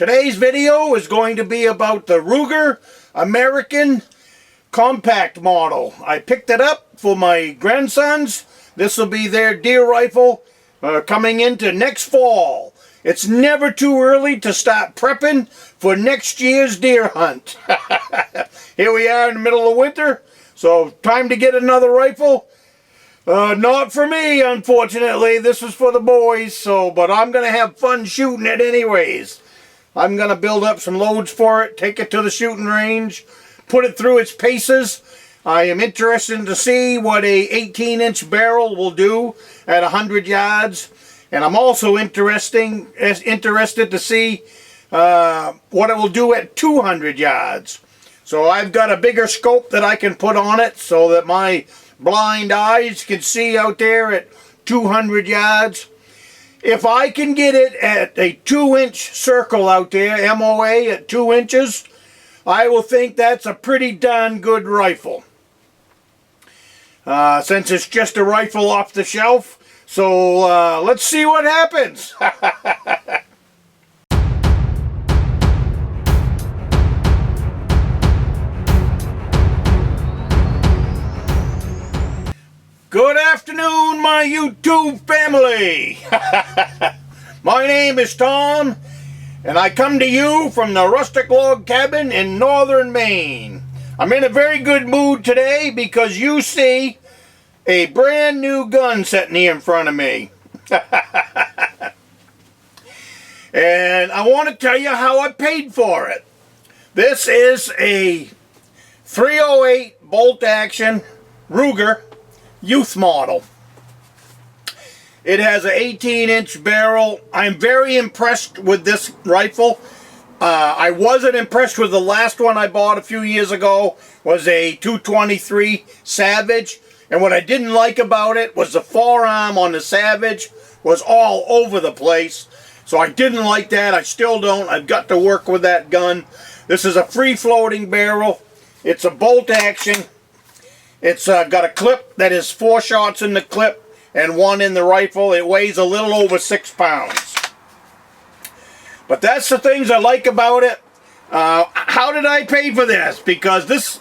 Today's video is going to be about the Ruger American Compact model. I picked it up for my grandsons. This will be their deer rifle coming into next fall. It's never too early to start prepping for next year's deer hunt. Here we are in the middle of winter, so time to get another rifle. Not for me, unfortunately. This is for the boys, but I'm going to have fun shooting it anyways. I'm going to build up some loads for it, take it to the shooting range, put it through its paces. I am interested to see what a 18-inch barrel will do at 100 yards. And I'm also interested to see what it will do at 200 yards. So I've got a bigger scope that I can put on it so that my blind eyes can see out there at 200 yards. If I can get it at a 2-inch circle out there, MOA at 2 inches, I will think that's a pretty darn good rifle. Since it's just a rifle off the shelf, so let's see what happens. Good afternoon, my YouTube family. My name is Tom, and I come to you from the Rustic log cabin in Northern Maine. I'm in a very good mood today because you see a brand new gun sitting here in front of me. And I want to tell you how I paid for it. This is a 308 bolt action Ruger youth model. It has an 18-inch barrel. I'm very impressed with this rifle. I wasn't impressed with the last one I bought a few years ago. Was a 223 Savage. And what I didn't like about it was the forearm on the Savage was all over the place. So I didn't like that. I still don't. I've got to work with that gun. This is a free-floating barrel. It's a bolt action. It's got a clip that is 4 shots in the clip and 1 in the rifle. It weighs a little over 6 pounds. But that's the things I like about it. How did I pay for this? Because this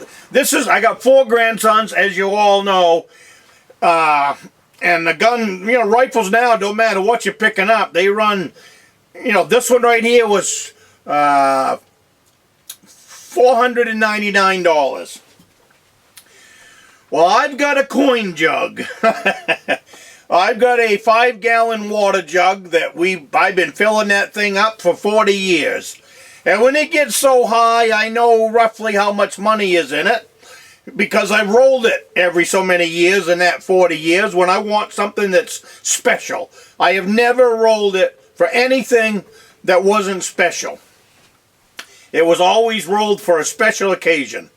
is, I got 4 grandsons, as you all know. And the gun, rifles now, don't matter what you're picking up. They run, this one right here was $499. Well, I've got a coin jug. I've got a 5-gallon water jug that I've been filling that thing up for 40 years. And when it gets so high, I know roughly how much money is in it because I've rolled it every so many years in that 40 years when I want something that's special. I have never rolled it for anything that wasn't special. It was always rolled for a special occasion.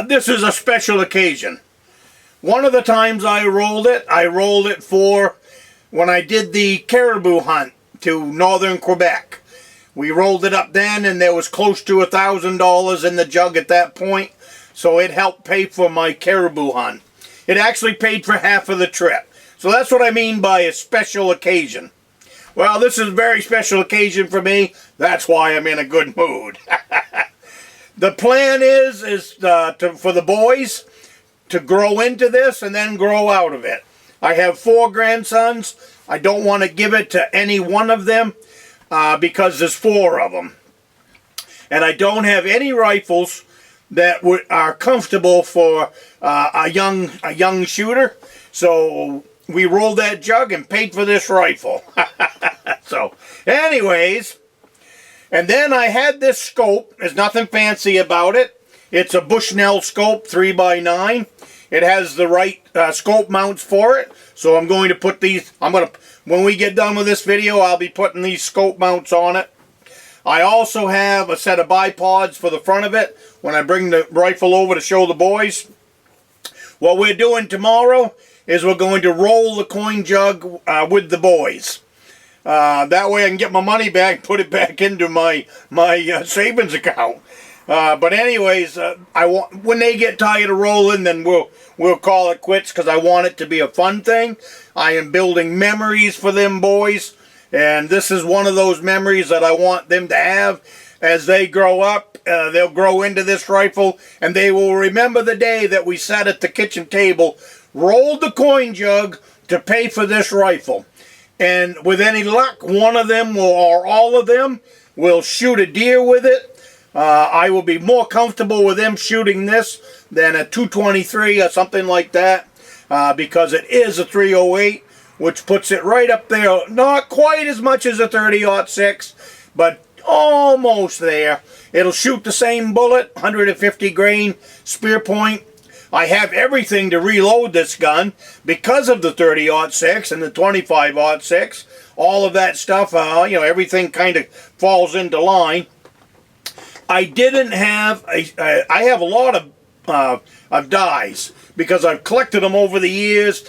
This is a special occasion. One of the times I rolled it for when I did the caribou hunt to northern Quebec. We rolled it up then, and there was close to $1,000 in the jug at that point, so it helped pay for my caribou hunt. It actually paid for half of the trip. So that's what I mean by a special occasion. Well, this is a very special occasion for me. That's why I'm in a good mood. The plan is for the boys to grow into this and then grow out of it. I have 4 grandsons. I don't want to give it to any one of them because there's 4 of them. And I don't have any rifles that are comfortable for a young shooter. So we rolled that jug and paid for this rifle. So anyways, and then I had this scope. There's nothing fancy about it. It's a Bushnell scope 3x9. It has the right scope mounts for it. So I'm going to put these, when we get done with this video, I'll be putting these scope mounts on it. I also have a set of bipods for the front of it when I bring the rifle over to show the boys. What we're doing tomorrow is we're going to roll the coin jug with the boys. That way I can get my money back, put it back into my savings account. But anyways, when they get tired of rolling, then we'll call it quits because I want it to be a fun thing. I am building memories for them boys. And this is one of those memories that I want them to have as they grow up. They'll grow into this rifle, and they will remember the day that we sat at the kitchen table, rolled the coin jug to pay for this rifle. And with any luck, one of them will, or all of them, will shoot a deer with it. I will be more comfortable with them shooting this than a 223 or something like that, because it is a 308, which puts it right up there. Not quite as much as a 30-06, but almost there. It'll shoot the same bullet, 150 grain spear point. I have everything to reload this gun because of the 30-06 and the 25-06. All of that stuff, everything kind of falls into line. I didn't have I have a lot of dies because I've collected them over the years,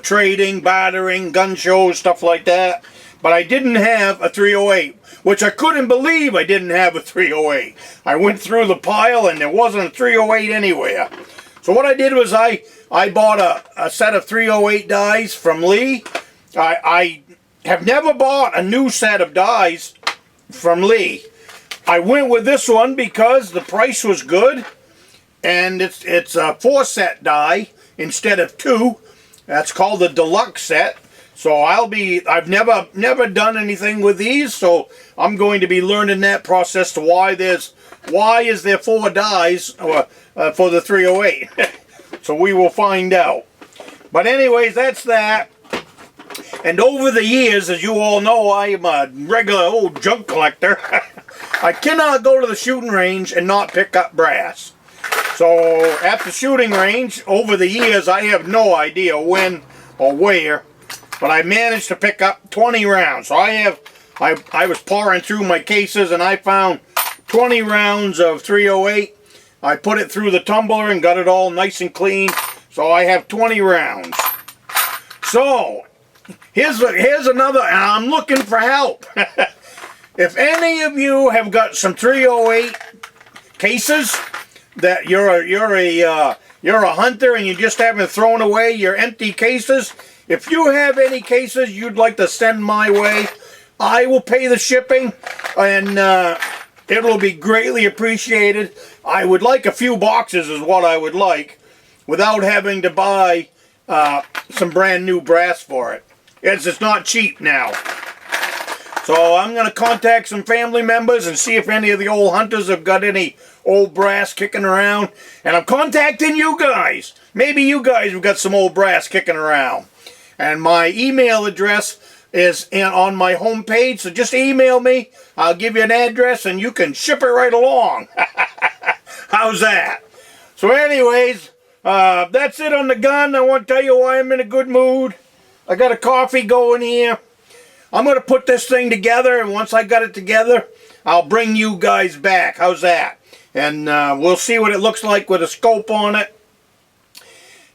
trading, bartering, gun shows, stuff like that. But I didn't have a 308, which I couldn't believe I didn't have a 308. I went through the pile and there wasn't a 308 anywhere. So what I did was I bought a set of 308 dies from Lee. I have never bought a new set of dies from Lee. I went with this one because the price was good, and it's a 4-set die instead of 2. That's called the deluxe set. So I've never done anything with these, so I'm going to be learning that process to why is there 4 dies for the 308. So we will find out. But anyways, that's that. And over the years, as you all know, I am a regular old junk collector. I cannot go to the shooting range and not pick up brass. So at the shooting range, over the years, I have no idea when or where, but I managed to pick up 20 rounds. So I was pouring through my cases and I found 20 rounds of 308. I put it through the tumbler and got it all nice and clean. So I have 20 rounds. So here's another, and I'm looking for help. If any of you have got some 308 cases that you're a hunter and you just haven't thrown away your empty cases, if you have any cases you'd like to send my way, I will pay the shipping, and it will be greatly appreciated. I would like a few boxes is what I would like, without having to buy some brand new brass for it. It's not cheap now. So I'm going to contact some family members and see if any of the old hunters have got any old brass kicking around. And I'm contacting you guys. Maybe you guys have got some old brass kicking around. And my email address is on my homepage, so just email me. I'll give you an address and you can ship it right along. How's that? So anyways, that's it on the gun. I want to tell you why I'm in a good mood. I got a coffee going here. I'm going to put this thing together, and once I got it together, I'll bring you guys back. How's that? And we'll see what it looks like with a scope on it.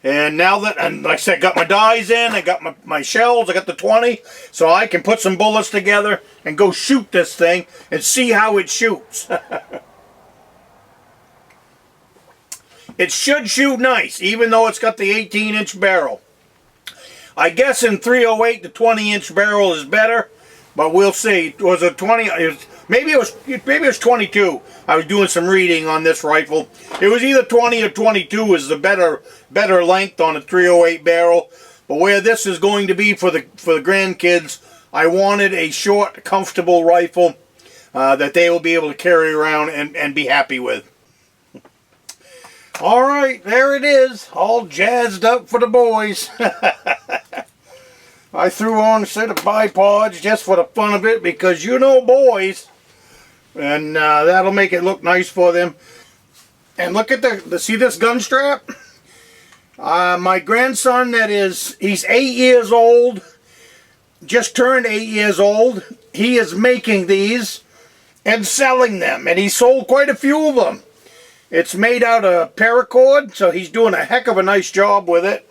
And now that, and like I said, got my dies in, I got my shells, I got the 20, so I can put some bullets together and go shoot this thing and see how it shoots. It should shoot nice, even though it's got the 18-inch barrel. I guess in 308 the 20-inch barrel is better, but we'll see. Was it 20? Maybe it was 22. I was doing some reading on this rifle. It was either 20 or 22 is the better length on a 308 barrel. But where this is going to be for the grandkids, I wanted a short, comfortable rifle that they will be able to carry around and be happy with. All right, there it is, all jazzed up for the boys. I threw on a set of bipods just for the fun of it because you know boys, and that'll make it look nice for them. And look at see this gun strap? My grandson, he's 8 years old, just turned 8 years old. He is making these and selling them, and he sold quite a few of them. It's made out of paracord, so he's doing a heck of a nice job with it.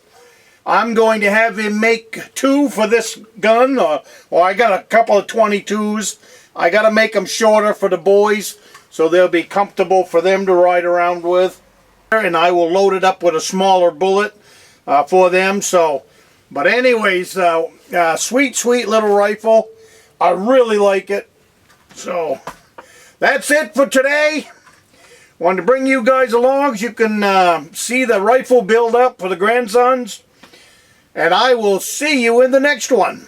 I'm going to have him make 2 for this gun, or I got a couple of 22s. I got to make them shorter for the boys, so they'll be comfortable for them to ride around with. And I will load it up with a smaller bullet for them. So, but anyways, sweet little rifle. I really like it. So that's it for today. Wanted to bring you guys along so you can see the rifle build up for the grandsons. And I will see you in the next one.